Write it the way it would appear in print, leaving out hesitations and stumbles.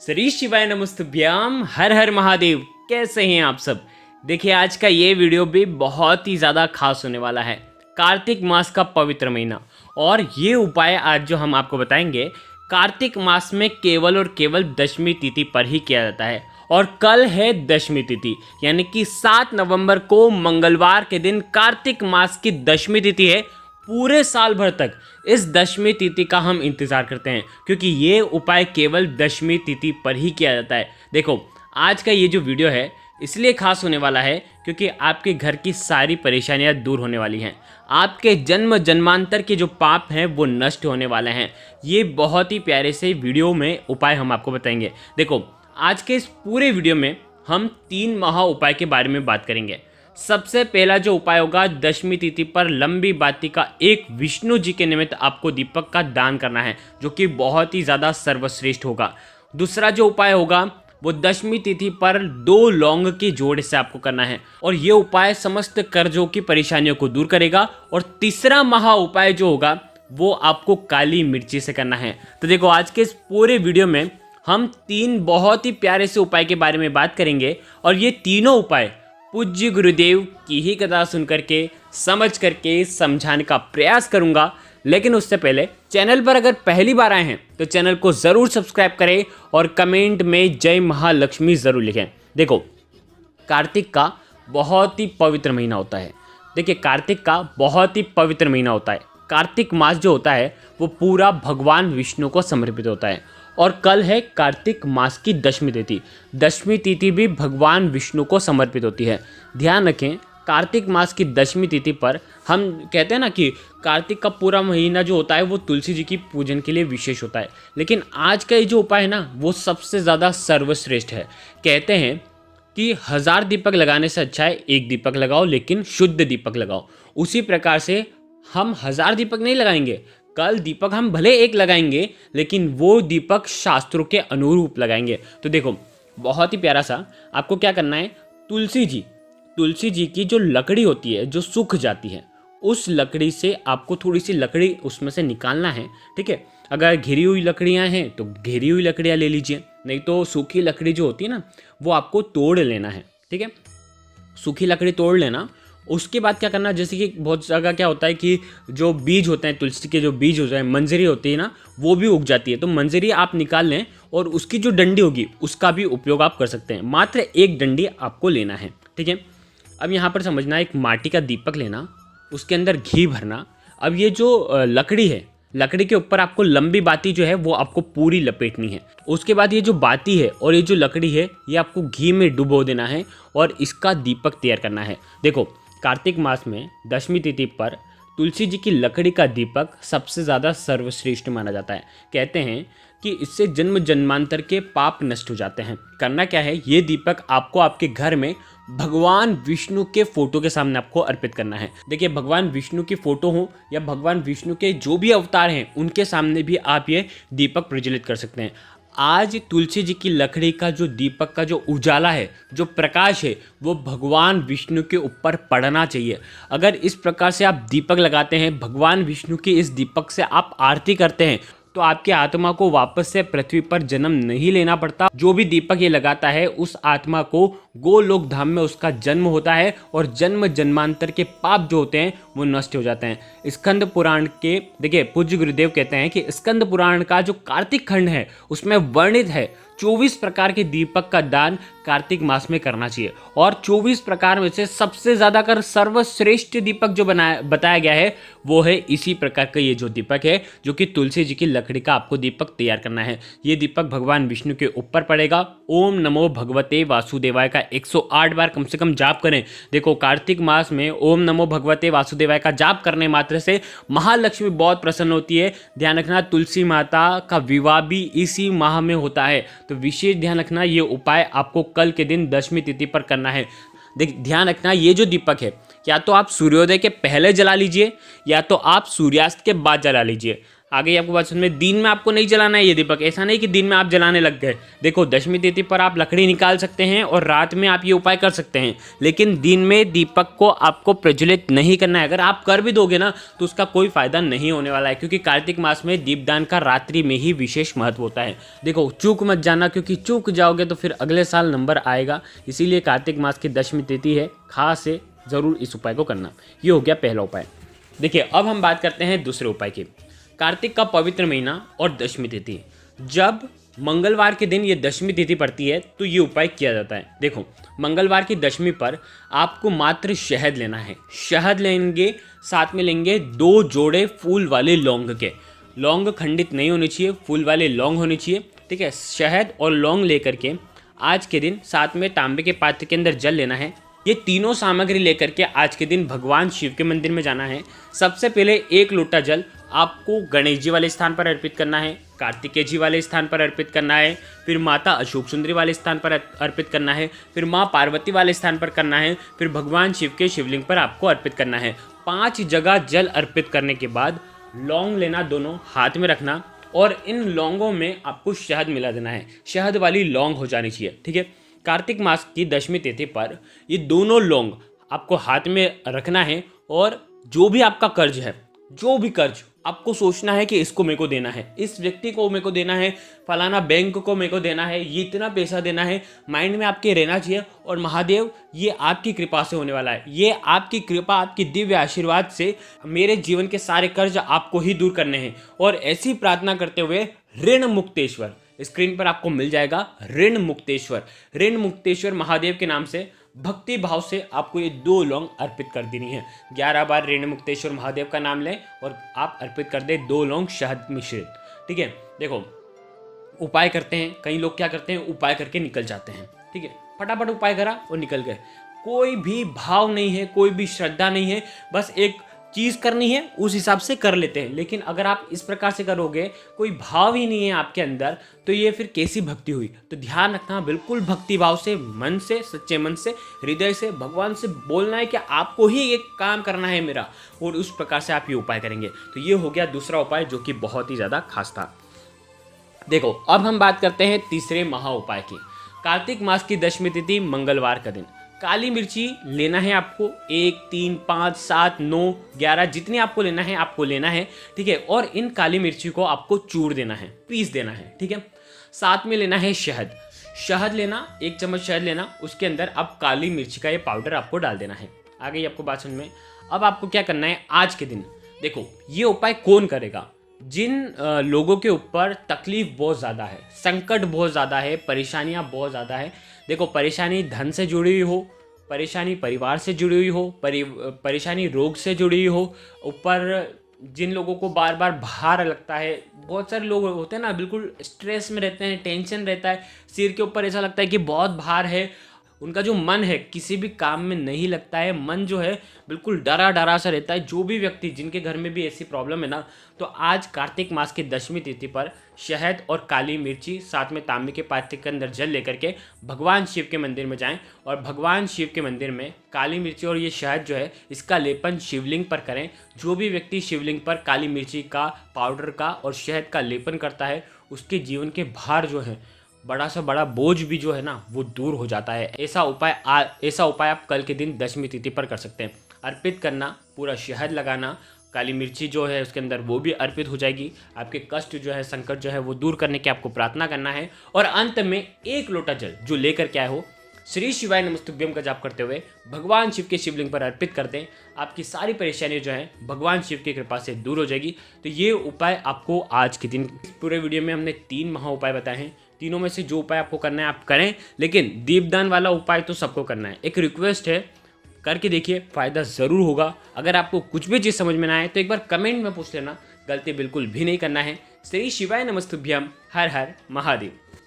श्री शिवाय नमस्तुभ्याम। हर हर महादेव। कैसे हैं आप सब? देखिए, आज का ये वीडियो भी बहुत ही ज़्यादा खास होने वाला है। कार्तिक मास का पवित्र महीना और ये उपाय आज जो हम आपको बताएंगे, कार्तिक मास में केवल और केवल दशमी तिथि पर ही किया जाता है। और कल है दशमी तिथि, यानी कि 7 नवंबर को मंगलवार के दिन कार्तिक मास की दशमी तिथि है। पूरे साल भर तक इस दशमी तिथि का हम इंतज़ार करते हैं, क्योंकि ये उपाय केवल दशमी तिथि पर ही किया जाता है। देखो, आज का ये जो वीडियो है इसलिए खास होने वाला है क्योंकि आपके घर की सारी परेशानियां दूर होने वाली हैं। आपके जन्म जन्मांतर के जो पाप हैं वो नष्ट होने वाले हैं। ये बहुत ही प्यारे से वीडियो में उपाय हम आपको बताएंगे। देखो, आज के इस पूरे वीडियो में हम 3 महा उपाय के बारे में बात करेंगे। सबसे पहला जो उपाय होगा, दशमी तिथि पर लंबी बाती का एक विष्णु जी के निमित्त आपको दीपक का दान करना है, जो कि बहुत ही ज़्यादा सर्वश्रेष्ठ होगा। दूसरा जो उपाय होगा वो दशमी तिथि पर 2 लौंग के जोड़ से आपको करना है और ये उपाय समस्त कर्जों की परेशानियों को दूर करेगा। और तीसरा महा उपाय जो होगा वो आपको काली मिर्ची से करना है। तो देखो, आज के इस पूरे वीडियो में हम 3 बहुत ही प्यारे से उपाय के बारे में बात करेंगे और ये तीनों उपाय पूज्य गुरुदेव की ही कथा सुन करके समझ करके समझाने का प्रयास करूंगा। लेकिन उससे पहले चैनल पर अगर पहली बार आए हैं तो चैनल को ज़रूर सब्सक्राइब करें और कमेंट में जय महालक्ष्मी ज़रूर लिखें। देखो, कार्तिक का बहुत ही पवित्र महीना होता है। देखिए, कार्तिक का बहुत ही पवित्र महीना होता है। कार्तिक मास जो होता है वो पूरा भगवान विष्णु को समर्पित होता है। और कल है कार्तिक मास की दशमी तिथि। दशमी तिथि भी भगवान विष्णु को समर्पित होती है। ध्यान रखें, कार्तिक मास की दशमी तिथि पर हम कहते हैं ना कि कार्तिक का पूरा महीना जो होता है वो तुलसी जी की पूजन के लिए विशेष होता है। लेकिन आज का ये जो उपाय है ना वो सबसे ज़्यादा सर्वश्रेष्ठ है। कहते हैं कि 1000 दीपक लगाने से अच्छा है 1 दीपक लगाओ, लेकिन शुद्ध दीपक लगाओ। उसी प्रकार से हम 1000 दीपक नहीं लगाएंगे। कल दीपक हम भले 1 लगाएंगे, लेकिन वो दीपक शास्त्रों के अनुरूप लगाएंगे। तो देखो, बहुत ही प्यारा सा आपको क्या करना है, तुलसी जी की जो लकड़ी होती है जो सूख जाती है, उस लकड़ी से आपको थोड़ी सी लकड़ी उसमें से निकालना है। ठीक है, अगर घिरी हुई लकड़ियां हैं तो घिरी हुई लकड़ियां ले लीजिए, नहीं तो सूखी लकड़ी जो होती है ना वो आपको तोड़ लेना है। ठीक है, सूखी लकड़ी तोड़ लेना। उसके बाद क्या करना, जैसे कि बहुत जगह क्या होता है कि जो बीज होते हैं, तुलसी के जो बीज होते हैं, मंजरी होती है ना, वो भी उग जाती है। तो मंजरी आप निकाल लें और उसकी जो डंडी होगी उसका भी उपयोग आप कर सकते हैं। मात्र 1 डंडी आपको लेना है। ठीक है, अब यहाँ पर समझना, एक माटी का दीपक लेना, उसके अंदर घी भरना। अब ये जो लकड़ी है, लकड़ी के ऊपर आपको लंबी बाती जो है वो आपको पूरी लपेटनी है। उसके बाद ये जो बाती है और ये जो लकड़ी है ये आपको घी में डुबो देना है और इसका दीपक तैयार करना है। देखो, कार्तिक मास में दशमी तिथि पर तुलसी जी की लकड़ी का दीपक सबसे ज़्यादा सर्वश्रेष्ठ माना जाता है। कहते हैं कि इससे जन्म जन्मांतर के पाप नष्ट हो जाते हैं। करना क्या है, ये दीपक आपको आपके घर में भगवान विष्णु के फोटो के सामने आपको अर्पित करना है। देखिए, भगवान विष्णु की फोटो हो या भगवान विष्णु के जो भी अवतार हैं उनके सामने भी आप ये दीपक प्रज्वलित कर सकते हैं। आज तुलसी जी की लकड़ी का जो दीपक का जो उजाला है, जो प्रकाश है, वो भगवान विष्णु के ऊपर पड़ना चाहिए। अगर इस प्रकार से आप दीपक लगाते हैं, भगवान विष्णु के इस दीपक से आप आरती करते हैं, तो आपकी आत्मा को वापस से पृथ्वी पर जन्म नहीं लेना पड़ता। जो भी दीपक ये लगाता है उस आत्मा को गोलोक धाम में उसका जन्म होता है और जन्म जन्मांतर के पाप जो होते हैं वो नष्ट हो जाते हैं। स्कंद पुराण के, देखिए, पूज्य गुरुदेव कहते हैं कि स्कंद पुराण का जो कार्तिक खंड है उसमें वर्णित है 24 प्रकार के दीपक का दान कार्तिक मास में करना चाहिए। और 24 प्रकार में से सबसे ज़्यादा कर सर्वश्रेष्ठ दीपक जो बताया गया है वो है इसी प्रकार का ये जो दीपक है, जो कि तुलसी जी की लकड़ी का आपको दीपक तैयार करना है। ये दीपक भगवान विष्णु के ऊपर पड़ेगा। ओम नमो भगवते वासुदेवाय का 108 बार कम से कम जाप करें। देखो, कार्तिक मास में ओम नमो भगवते वासुदेवाय का जाप करने मात्र से महालक्ष्मी बहुत प्रसन्न होती है। ध्यान रखना, तुलसी माता का विवाह भी इसी माह में होता है। तो विशेष ध्यान रखना, ये उपाय आपको कल के दिन दशमी तिथि पर करना है। ध्यान रखना, ये जो दीपक है या तो आप सूर्योदय के पहले जला लीजिए या तो आप सूर्यास्त के बाद जला लीजिए। आगे आपको बात समझ में, दिन में आपको नहीं जलाना है ये दीपक, ऐसा नहीं कि दिन में आप जलाने लग गए। देखो दशमी तिथि पर आप लकड़ी निकाल सकते हैं और रात में आप ये उपाय कर सकते हैं, लेकिन दिन में दीपक को आपको प्रज्वलित नहीं करना है। अगर आप कर भी दोगे ना तो उसका कोई फायदा नहीं होने वाला है, क्योंकि कार्तिक मास में दीपदान का रात्रि में ही विशेष महत्व होता है। देखो चूक मत जाना, क्योंकि चूक जाओगे तो फिर अगले साल नंबर आएगा। इसीलिए कार्तिक मास की दशमी तिथि है, खास से ज़रूर इस उपाय को करना। ये हो गया पहला उपाय। देखिए अब हम बात करते हैं दूसरे उपाय की। कार्तिक का पवित्र महीना और दशमी तिथि, जब मंगलवार के दिन ये दशमी तिथि पड़ती है तो ये उपाय किया जाता है। देखो मंगलवार की दशमी पर आपको मात्र शहद लेना है। शहद लेंगे, साथ में लेंगे 2 जोड़े फूल वाले लौंग के। लौंग खंडित नहीं होनी चाहिए, फूल वाले लौंग होने चाहिए, ठीक है। शहद और लौंग लेकर के आज के दिन साथ में तांबे के पात्र के अंदर जल लेना है। ये तीनों सामग्री लेकर के आज के दिन भगवान शिव के मंदिर में जाना है। सबसे पहले 1 लोटा जल आपको गणेश जी वाले स्थान पर अर्पित करना है, कार्तिकेय जी वाले स्थान पर अर्पित करना है, फिर माता अशोक सुंदरी वाले स्थान पर अर्पित करना है, फिर माँ पार्वती वाले स्थान पर करना है, फिर भगवान शिव के शिवलिंग पर आपको अर्पित करना है। 5 जगह जल अर्पित करने के बाद लौंग लेना, दोनों हाथ में रखना और इन लौंगों में आपको शहद मिला देना है। शहद वाली लौंग हो जानी चाहिए, ठीक है। कार्तिक मास की दशमी तिथि पर ये दोनों लौंग आपको हाथ में रखना है और जो भी आपका कर्ज है, जो भी कर्ज आपको सोचना है कि इसको मेरे को देना है, इस व्यक्ति को मेरे को देना है, फलाना बैंक को मेरे को देना है, ये इतना पैसा देना है, माइंड में आपके रहना चाहिए। और महादेव ये आपकी कृपा से होने वाला है, ये आपकी कृपा, आपकी दिव्य आशीर्वाद से मेरे जीवन के सारे कर्ज आपको ही दूर करने हैं। और ऐसी प्रार्थना करते हुए ऋण मुक्तेश्वर, स्क्रीन पर आपको मिल जाएगा ऋण मुक्तेश्वर, ऋण मुक्तेश्वर महादेव के नाम से भक्ति भाव से आपको ये 2 लौंग अर्पित कर देनी है। 11 बार ऋण मुक्तेश्वर महादेव का नाम लें और आप अर्पित कर दें 2 लौंग शहद मिश्रित, ठीक है। देखो उपाय करते हैं, कई लोग क्या करते हैं उपाय करके निकल जाते हैं, ठीक है, फटाफट उपाय करा और निकल गए। कोई भी भाव नहीं है, कोई भी श्रद्धा नहीं है, बस एक चीज़ करनी है उस हिसाब से कर लेते हैं। लेकिन अगर आप इस प्रकार से करोगे, कोई भाव ही नहीं है आपके अंदर, तो ये फिर कैसी भक्ति हुई। तो ध्यान रखना, बिल्कुल भक्ति भाव से, मन से, सच्चे मन से, हृदय से भगवान से बोलना है कि आपको ही एक काम करना है मेरा, और उस प्रकार से आप ये उपाय करेंगे। तो ये हो गया दूसरा उपाय जो कि बहुत ही ज़्यादा खास था। देखो अब हम बात करते हैं तीसरे महा उपाय की। कार्तिक मास की दशमी तिथि मंगलवार का दिन। काली मिर्ची लेना है आपको, 1, 3, 5, 7, 9, 11 जितनी आपको लेना है आपको लेना है, ठीक है। और इन काली मिर्ची को आपको चूर देना है, पीस देना है, ठीक है। साथ में लेना है शहद। शहद लेना, 1 चम्मच शहद लेना, उसके अंदर अब काली मिर्ची का ये पाउडर आपको डाल देना है। आ गई आपको बात समझ में। अब आपको क्या करना है आज के दिन। देखो ये उपाय कौन करेगा, जिन लोगों के ऊपर तकलीफ बहुत ज़्यादा है, संकट बहुत ज़्यादा है, परेशानियाँ बहुत ज़्यादा है। देखो परेशानी धन से जुड़ी हुई हो, परेशानी परिवार से जुड़ी हुई हो, परेशानी रोग से जुड़ी हुई हो, ऊपर जिन लोगों को बार बार भार लगता है, बहुत सारे लोग होते हैं ना बिल्कुल स्ट्रेस में रहते हैं, टेंशन रहता है, सिर के ऊपर ऐसा लगता है कि बहुत भार है, उनका जो मन है किसी भी काम में नहीं लगता है, मन जो है बिल्कुल डरा डरा सा रहता है। जो भी व्यक्ति जिनके घर में भी ऐसी प्रॉब्लम है ना, तो आज कार्तिक मास की दशमी तिथि पर शहद और काली मिर्ची साथ में तांबे के पात्र के अंदर जल लेकर के भगवान शिव के मंदिर में जाएं और भगवान शिव के मंदिर में काली मिर्ची और ये शहद जो है इसका लेपन शिवलिंग पर करें। जो भी व्यक्ति शिवलिंग पर काली मिर्ची का, पाउडर का और शहद का लेपन करता है, उसके जीवन के भार जो है, बड़ा सा बड़ा बोझ भी जो है ना वो दूर हो जाता है। ऐसा उपाय आप कल के दिन दशमी तिथि पर कर सकते हैं। अर्पित करना, पूरा शहद लगाना, काली मिर्ची जो है उसके अंदर वो भी अर्पित हो जाएगी। आपके कष्ट जो है, संकट जो है वो दूर करने की आपको प्रार्थना करना है। और अंत में 1 लोटा जल जो लेकर के आए हो, श्री शिवाय नमस्तुभ्यम का जाप करते हुए भगवान शिव के शिवलिंग पर अर्पित कर दें। आपकी सारी परेशानियां जो है भगवान शिव की कृपा से दूर हो जाएगी। तो ये उपाय आपको आज के दिन, पूरे वीडियो में हमने 3 महा उपाय बताए हैं। तीनों में से जो उपाय आपको करना है आप करें, लेकिन दीपदान वाला उपाय तो सबको करना है। एक रिक्वेस्ट है, करके देखिए, फ़ायदा ज़रूर होगा। अगर आपको कुछ भी चीज़ समझ में ना आए तो एक बार कमेंट में पूछ लेना, गलती बिल्कुल भी नहीं करना है। श्री शिवाय नमस्तुभ्यम। हर हर महादेव।